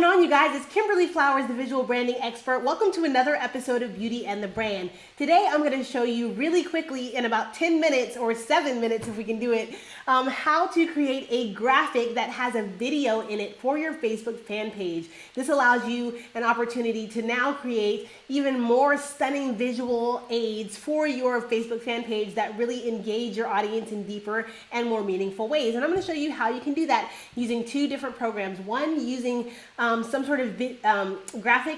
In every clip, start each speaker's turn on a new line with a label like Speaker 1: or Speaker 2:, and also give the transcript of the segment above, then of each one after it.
Speaker 1: going on, you guys? It's Kimberly Flowers, the visual branding expert. Welcome to another episode of Beauty and the Brand. Today, I'm going to show you really quickly in about 10 minutes or 7 minutes if we can do it, how to create a graphic that has a video in it for your Facebook fan page. This allows you an opportunity to now create even more stunning visual aids for your Facebook fan page that really engage your audience in deeper and more meaningful ways. And I'm going to show you how you can do that using two different programs. One, using some sort of graphic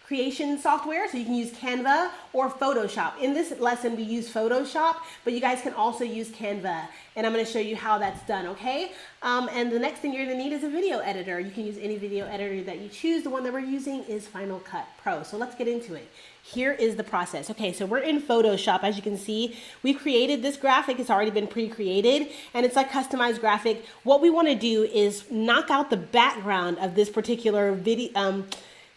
Speaker 1: creation software, so you can use Canva or Photoshop. In this lesson, we use Photoshop, but you guys can also use Canva, and I'm going to show you how that's done, okay? And the next thing you're going to need is a video editor. You can use any video editor that you choose. The one that we're using is Final Cut Pro, so let's get into it. Here is the process. Okay, so we're in Photoshop. As you can see, we've created this graphic. It's already been pre-created, and it's like customized graphic. What we want to do is knock out the background of this particular video,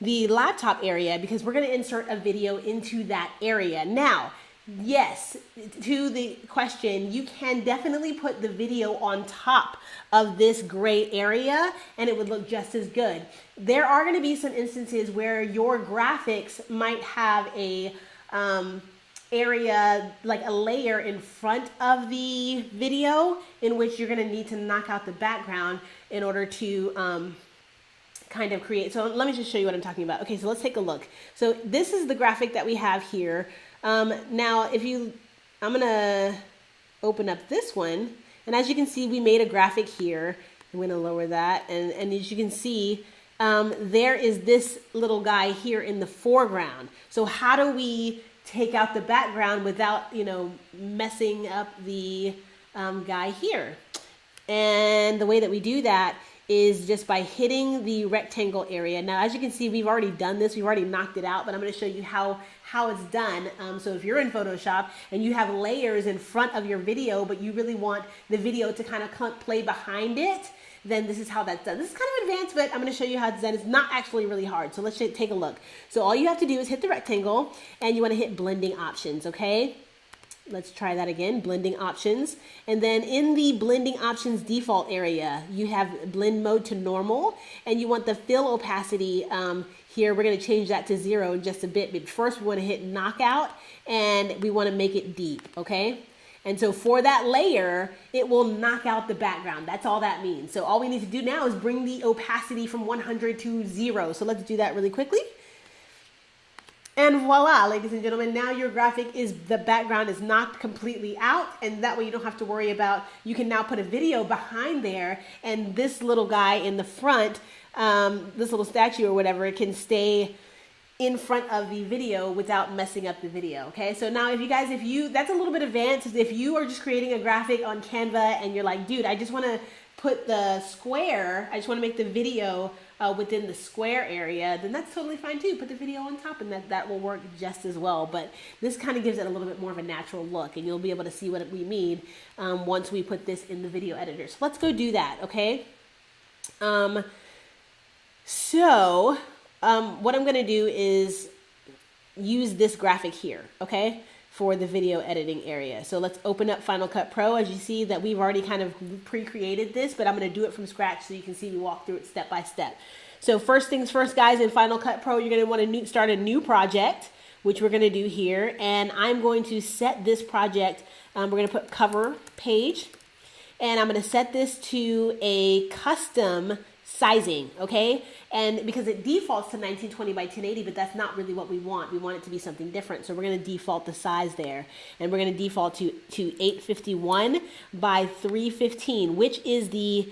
Speaker 1: the laptop area, because we're going to insert a video into that area. Now, yes, to the question, you can definitely put the video on top of this gray area and it would look just as good. There are going to be some instances where your graphics might have a area, like a layer in front of the video, in which you're going to need to knock out the background in order to kind of create. So let me just show you what I'm talking about. Okay, so let's take a look. So this is the graphic that we have here. Now, I'm gonna open up this one, and as you can see, we made a graphic here. I'm gonna lower that, and as you can see, there is this little guy here in the foreground. So how do we take out the background without, messing up the guy here? And the way that we do that is just by hitting the rectangle area. Now, as you can see, we've already done this. We've already knocked it out, but I'm going to show you how it's done. So if you're in Photoshop and you have layers in front of your video, but you really want the video to kind of play behind it, then this is how that's done. This is kind of advanced, but I'm going to show you how it's done. It's not actually really hard. So let's take a look. So all you have to do is hit the rectangle, and you want to hit blending options, okay? Let's try that again, blending options. And then in the blending options default area, you have blend mode to normal, and you want the fill opacity here. We're going to change that to 0 in just a bit. But first we want to hit knockout, and we want to make it deep, okay? And so for that layer, it will knock out the background. That's all that means. So all we need to do now is bring the opacity from 100 to 0. So let's do that really quickly. And voila, ladies and gentlemen, now your graphic the background is knocked completely out, and that way you don't have to worry about, you can now put a video behind there, and this little guy in the front, this little statue or whatever, it can stay in front of the video without messing up the video, okay? So now that's a little bit advanced. If you are just creating a graphic on Canva and you're like, dude, I just want to put the square, I just want to make the video within the square area, then that's totally fine too. Put the video on top, and that will work just as well. But this kind of gives it a little bit more of a natural look, and you'll be able to see what we mean once we put this in the video editor. So let's go do that, okay? What I'm going to do is use this graphic here, okay, for the video editing area. So let's open up Final Cut Pro. As you see that we've already kind of pre-created this, but I'm going to do it from scratch so you can see me walk through it step by step. So first things first, guys, in Final Cut Pro, you're going to want to start a new project, which we're going to do here. And I'm going to set this project, we're going to put cover page, and I'm going to set this to a custom sizing, okay? And because it defaults to 1920 by 1080, but that's not really what we want. We want it to be something different. So we're going to default the size there, and we're going to default to 851 by 315, which is the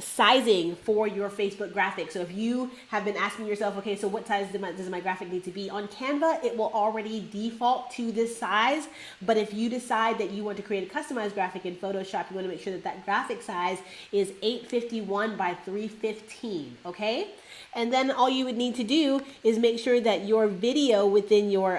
Speaker 1: sizing for your Facebook graphic. So if you have been asking yourself, okay, so what size does my graphic need to be? On Canva, it will already default to this size, but if you decide that you want to create a customized graphic in Photoshop, you want to make sure that graphic size is 851 by 315, okay? And then all you would need to do is make sure that your video within your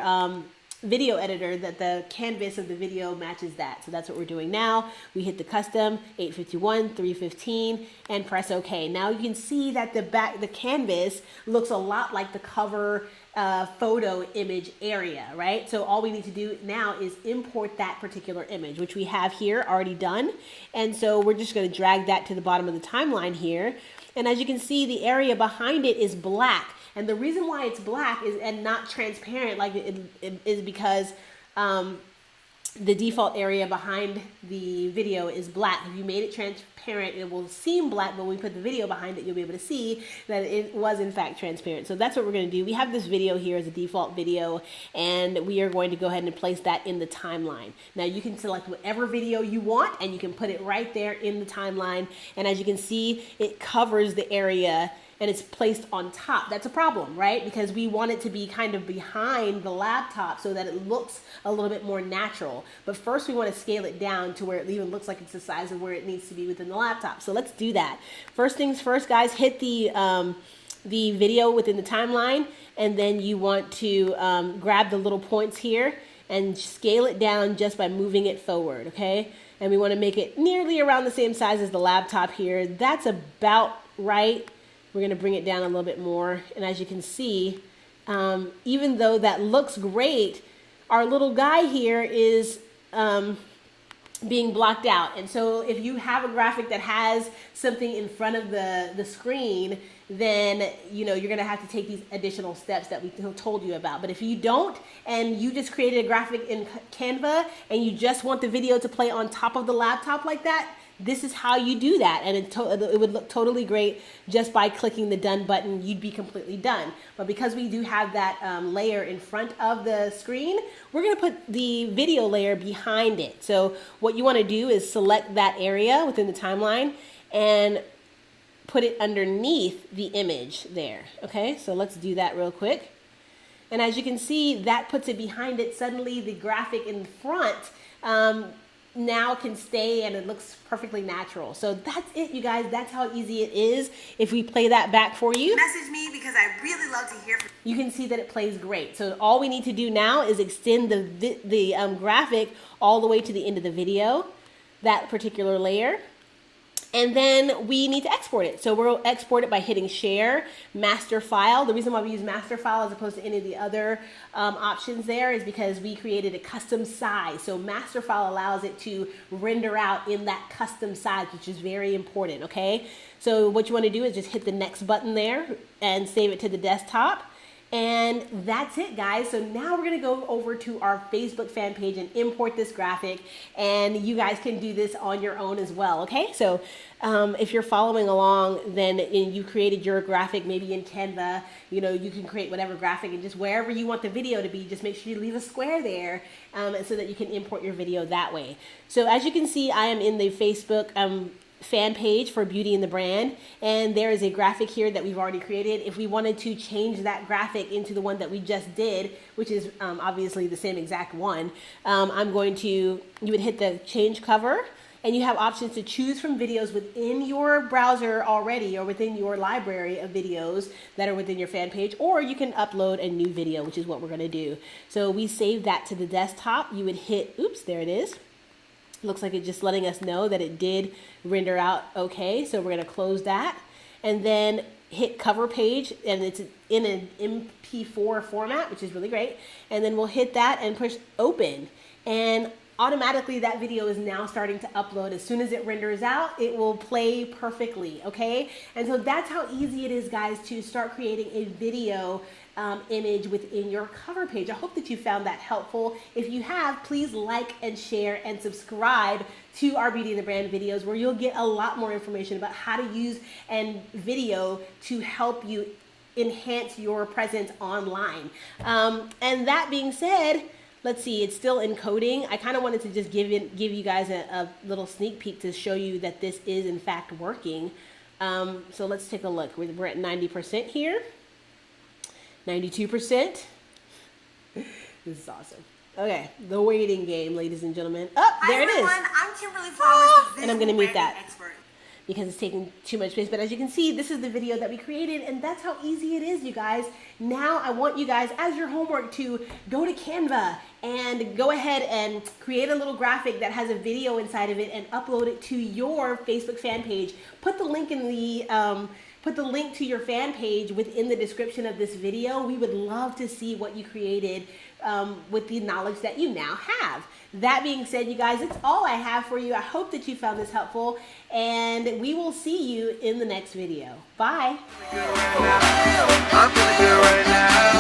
Speaker 1: video editor, that the canvas of the video matches that. So that's what we're doing now. We hit the custom 851, 315, and press OK. Now you can see that the canvas looks a lot like the cover photo image area, right? So all we need to do now is import that particular image, which we have here already done. And so we're just going to drag that to the bottom of the timeline here. And as you can see, the area behind it is black. And the reason why it's black is and not transparent like it is because the default area behind the video is black. If you made it transparent, it will seem black, but when we put the video behind it, you'll be able to see that it was in fact transparent. So that's what we're going to do. We have this video here as a default video, and we are going to go ahead and place that in the timeline. Now you can select whatever video you want, and you can put it right there in the timeline. And as you can see, it covers the area and it's placed on top. That's a problem, right? Because we want it to be kind of behind the laptop so that it looks a little bit more natural. But first we want to scale it down to where it even looks like it's the size of where it needs to be within the laptop. So let's do that. First things first, guys, hit the video within the timeline, and then you want to grab the little points here and scale it down just by moving it forward, okay? And we want to make it nearly around the same size as the laptop here. That's about right. We're going to bring it down a little bit more. And as you can see, even though that looks great, our little guy here is being blocked out. And so if you have a graphic that has something in front of the screen, then you're going to have to take these additional steps that we told you about. But if you don't, and you just created a graphic in Canva and you just want the video to play on top of the laptop like that, this is how you do that, and it would look totally great just by clicking the done button. You'd be completely done. But because we do have that layer in front of the screen, we're going to put the video layer behind it. So what you want to do is select that area within the timeline and put it underneath the image there. Okay, so let's do that real quick. And as you can see, that puts it behind it. Suddenly the graphic in front now can stay and it looks perfectly natural. So that's it, you guys. That's how easy it is. If we play that back for you,
Speaker 2: message me because I really love to hear from
Speaker 1: you. Can see that it plays great. So all we need to do now is extend the graphic all the way to the end of the video, that particular layer. And then we need to export it. So we'll export it by hitting share, master file. The reason why we use master file as opposed to any of the other options there is because we created a custom size. So master file allows it to render out in that custom size, which is very important, okay? So what you want to do is just hit the next button there and save it to the desktop. And that's it, guys. So now we're going to go over to our Facebook fan page and import this graphic, and you guys can do this on your own as well, okay? So if you're following along, then you created your graphic maybe in Canva, you can create whatever graphic, and just wherever you want the video to be, just make sure you leave a square there so that you can import your video that way. So as you can see, I am in the Facebook fan page for Beauty and the Brand, and there is a graphic here that we've already created. If we wanted to change that graphic into the one that we just did, which is obviously the same exact one, you would hit the change cover, and you have options to choose from videos within your browser already or within your library of videos that are within your fan page, or you can upload a new video, which is what we're going to do. So we saved that to the desktop. You would hit, oops, there it is. Looks like it's just letting us know that it did render out okay. So we're going to close that and then hit cover page, and it's in an MP4 format, which is really great. And then we'll hit that and push open, and automatically that video is now starting to upload. As soon as it renders out, it will play perfectly, okay? And so that's how easy it is, guys, to start creating a video image within your cover page. I hope that you found that helpful. If you have, please like and share and subscribe to our Beauty and the Brand videos, where you'll get a lot more information about how to use video to help you enhance your presence online. And that being said, let's see, it's still encoding. I kind of wanted to just give you guys a little sneak peek to show you that this is in fact working. So let's take a look. We're at 90% here. 92%. This is awesome. Okay, the waiting game, ladies and gentlemen. Oh, there it is.
Speaker 2: Hi everyone, I'm Kimberly Flowers, the
Speaker 1: and I'm going to mute that
Speaker 2: expert,
Speaker 1: because it's taking too much space. But as you can see, this is the video that we created, and that's how easy it is, you guys. Now I want you guys, as your homework, to go to Canva and go ahead and create a little graphic that has a video inside of it and upload it to your Facebook fan page. Put the link in the put the link to your fan page within the description of this video. We would love to see what you created with the knowledge that you now have. That being said, you guys, it's all I have for you. I hope that you found this helpful, and we will see you in the next video. Bye.
Speaker 3: I'm feeling good right now.